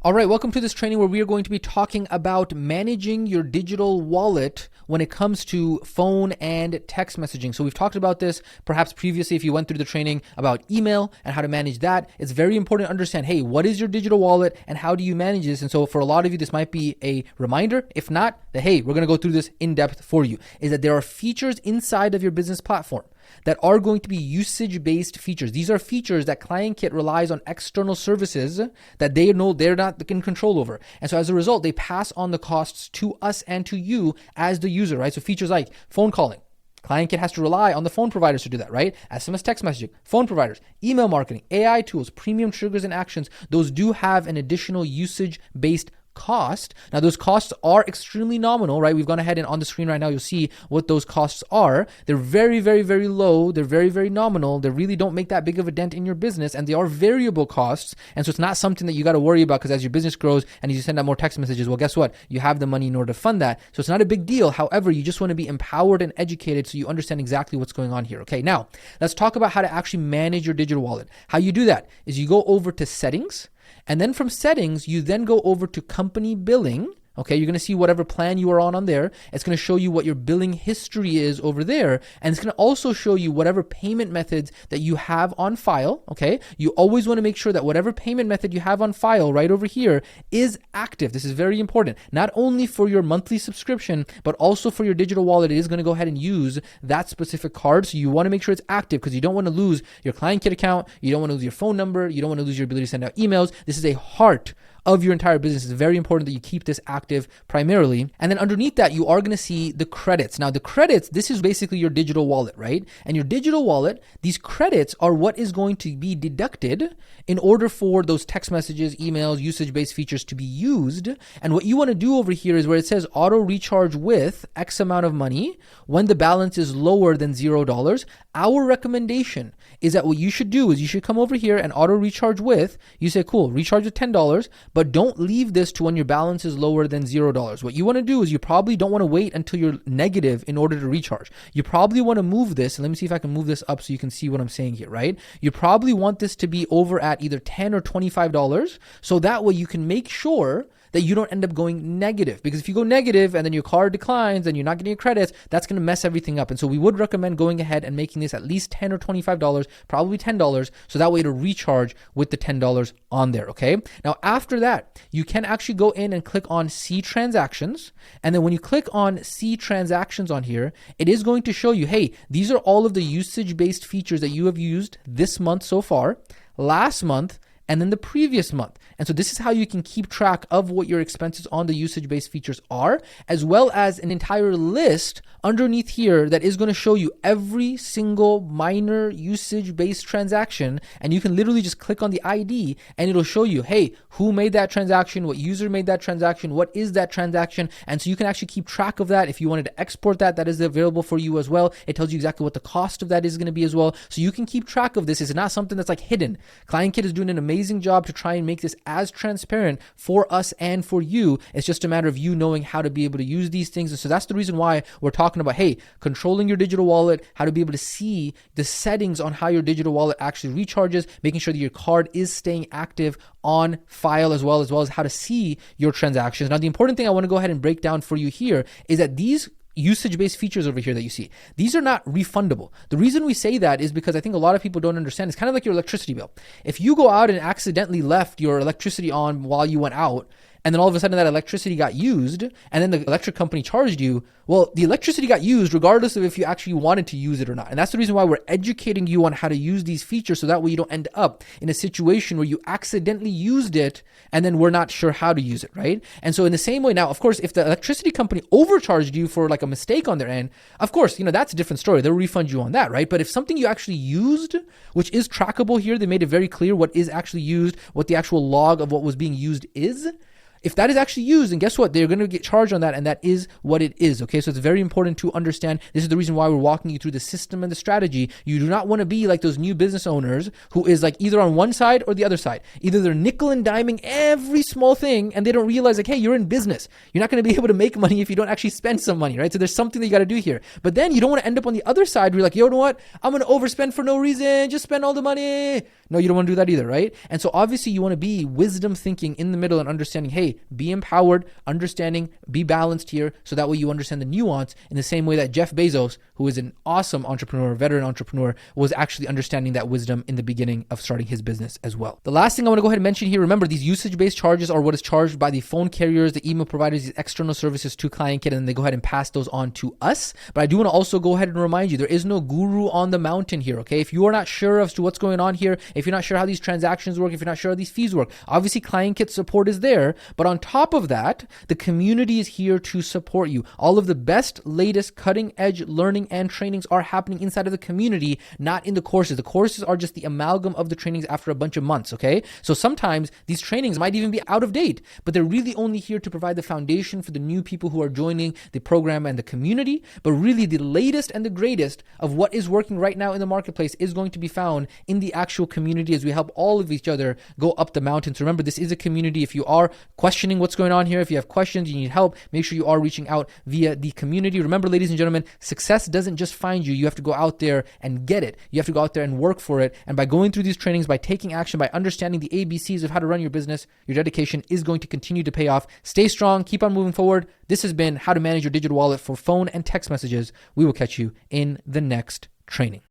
All right, welcome to this training where we are going to be talking about managing your digital wallet when it comes to phone and text messaging. So we've talked about this perhaps previously if you went through the training about email and how to manage that. It's very important to understand, hey, what is your digital wallet and how do you manage this? And so for a lot of you, this might be a reminder. If not, that, hey, we're going to go through this in depth for you, is that there are features inside of your business platform that are going to be usage-based features. These are features that ClientKit relies on external services that they know they're not in control over. And so as a result, they pass on the costs to us and to you as the user, right? So features like phone calling. ClientKit has to rely on the phone providers to do that, right? SMS text messaging, phone providers, email marketing, AI tools, premium triggers and actions. Those do have an additional usage-based cost. Now, those costs are extremely nominal, right? We've gone ahead and on the screen right now, you'll see what those costs are. They're very, very, very low. They're very, very nominal. They really don't make that big of a dent in your business, and they are variable costs. And so it's not something that you got to worry about, because as your business grows and as you send out more text messages, well, guess what? You have the money in order to fund that. So it's not a big deal. However, you just want to be empowered and educated so you understand exactly what's going on here. Okay, now let's talk about how to actually manage your digital wallet. How you do that is you go over to settings. And then from settings, you then go over to company billing. Okay, you're going to see whatever plan you are on there. It's going to show you what your billing history is over there. And it's going to also show you whatever payment methods that you have on file. Okay, you always want to make sure that whatever payment method you have on file right over here is active. This is very important, not only for your monthly subscription, but also for your digital wallet. It is going to go ahead and use that specific card. So you want to make sure it's active, because you don't want to lose your ClientKit account. You don't want to lose your phone number. You don't want to lose your ability to send out emails. This is a heart of your entire business. It's very important that you keep this active primarily. And then underneath that, you are going to see the credits. Now, the credits, this is basically your digital wallet, right? And your digital wallet, these credits are what is going to be deducted in order for those text messages, emails, usage-based features to be used. And what you want to do over here is where it says auto recharge with X amount of money when the balance is lower than $0. Our recommendation is that what you should do is you should come over here and auto recharge with, you say, cool, recharge with $10, but don't leave this to when your balance is lower than $0. What you want to do is you probably don't want to wait until you're negative in order to recharge. You probably want to move this, and let me see if I can move this up so you can see what I'm saying here, right? You probably want this to be over at either $10 or $25, so that way you can make sure that you don't end up going negative. Because if you go negative and then your card declines and you're not getting your credits, that's going to mess everything up. And so we would recommend going ahead and making this at least $10 or $25, probably $10, so that way to recharge with the $10 on there, okay? Now, after that, you can actually go in and click on See Transactions. And then when you click on See Transactions on here, it is going to show you, hey, these are all of the usage-based features that you have used this month so far, last month, and then the previous month. And so this is how you can keep track of what your expenses on the usage-based features are, as well as an entire list underneath here that is going to show you every single minor usage-based transaction. And you can literally just click on the ID and it'll show you, hey, who made that transaction, what user made that transaction, what is that transaction. And so you can actually keep track of that. If you wanted to export that, that is available for you as well. It tells you exactly what the cost of that is going to be as well. So you can keep track of this. It's not something that's like hidden. ClientKit is doing an amazing job to try and make this as transparent for us and for you. It's just a matter of you knowing how to be able to use these things. And so that's the reason why we're talking about, hey, controlling your digital wallet, how to be able to see the settings on how your digital wallet actually recharges, making sure that your card is staying active on file, as well as how to see your transactions. Now, the important thing I want to go ahead and break down for you here is that these usage-based features over here that you see, these are not refundable. The reason we say that is because I think a lot of people don't understand. It's kind of like your electricity bill. If you go out and accidentally left your electricity on while you went out, and then all of a sudden that electricity got used, and then the electric company charged you, well, the electricity got used regardless of if you actually wanted to use it or not. And that's the reason why we're educating you on how to use these features, so that way you don't end up in a situation where you accidentally used it and then we're not sure how to use it, right? And so in the same way now, of course, if the electricity company overcharged you for like a mistake on their end, of course, that's a different story. They'll refund you on that, right? But if something you actually used, which is trackable here, they made it very clear what is actually used, what the actual log of what was being used is, if that is actually used, then guess what? They're going to get charged on that, and that is what it is, okay? So it's very important to understand. This is the reason why we're walking you through the system and the strategy. You do not want to be like those new business owners who is like either on one side or the other side. Either they're nickel and diming every small thing, and they don't realize like, hey, you're in business. You're not going to be able to make money if you don't actually spend some money, right? So there's something that you got to do here. But then you don't want to end up on the other side where you're like, you know what? I'm going to overspend for no reason. Just spend all the money. No, you don't want to do that either, right? And so obviously you want to be wisdom thinking in the middle and understanding, hey, be empowered, understanding, be balanced here, so that way you understand the nuance in the same way that Jeff Bezos, who is an awesome entrepreneur, veteran entrepreneur, was actually understanding that wisdom in the beginning of starting his business as well. The last thing I want to go ahead and mention here, remember, these usage-based charges are what is charged by the phone carriers, the email providers, these external services to ClientKit, and then they go ahead and pass those on to us. But I do want to also go ahead and remind you, there is no guru on the mountain here, okay? If you are not sure as to what's going on here, if you're not sure how these transactions work, if you're not sure how these fees work, obviously ClientKit support is there. But on top of that, the community is here to support you. All of the best, latest, cutting edge learning and trainings are happening inside of the community, not in the courses. The courses are just the amalgam of the trainings after a bunch of months, okay? So sometimes these trainings might even be out of date, but they're really only here to provide the foundation for the new people who are joining the program and the community. But really the latest and the greatest of what is working right now in the marketplace is going to be found in the actual community as we help all of each other go up the mountain. So remember, this is a community. If you are questioning what's going on here, if you have questions, you need help, make sure you are reaching out via the community. Remember, ladies and gentlemen, success doesn't just find you. You have to go out there and get it. You have to go out there and work for it. And by going through these trainings, by taking action, by understanding the ABCs of how to run your business, your dedication is going to continue to pay off. Stay strong. Keep on moving forward. This has been how to manage your digital wallet for phone and text messages. We will catch you in the next training.